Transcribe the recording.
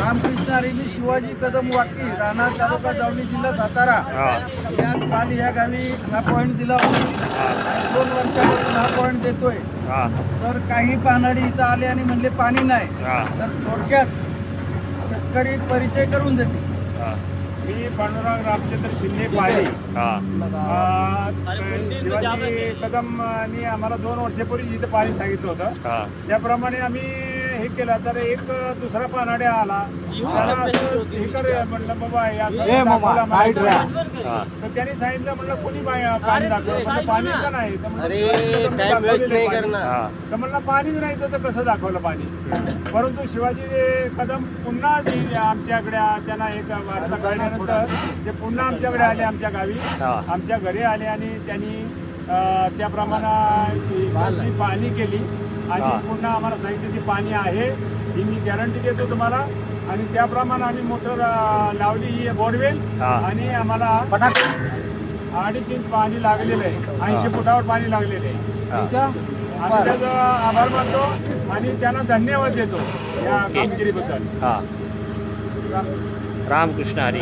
रामकृष्ण हरी, मी शिवाजी कदम वाकी, राणा तालुका जावली, जिल्हा सातारा. आज काल या गावी हा पॉईंट दिला होता आणि 2 वर्षापासून हा पॉईंट देतोय. तर काही पानाडी इथं आले आणि म्हणले पाणी नाही. तर थोडक्यात शेतकरी परिचय करून देते. मी पांडुरंग रामचंद्र शिंदे पाहिली. शिवाजी कदमनी आम्हाला 2 वर्षापूर्वी इथं पाणी सांगितलं होतं. त्याप्रमाणे आम्ही हे केलं. तर एक दुसरा पानाड्या आला, त्याला असं हे कर म्हणलं बाबा दाखवला मला. तर त्यांनी सांगितलं म्हणलं कोणी पाणी दाखवलं, म्हणलं पाणी का नाही. तर म्हणलं पाणीच नाही तर कसं दाखवलं पाणी. परंतु शिवाजी कदम पुन्हा आमच्याकडे त्यांना एक वार्ता कळल्यानंतर ते पुन्हा आमच्याकडे आले, आमच्या गावी आमच्या घरी आले आणि त्यांनी त्याप्रमाणे पाणी केली आणि पुन्हा आम्हाला सांगितलं की पाणी आहे, ही मी गॅरंटी देतो तुम्हाला. आणि त्याप्रमाणे आम्ही मोटर लावली, ही बोरवेल, आणि आम्हाला 2.5 इंच पाणी लागलेलं आहे. 80 फुटावर पाणी लागलेलं आहे. आम्ही त्याचा आभार मानतो आणि त्यांना धन्यवाद देतो या कामगिरीबद्दल. रामकृष्ण हरी.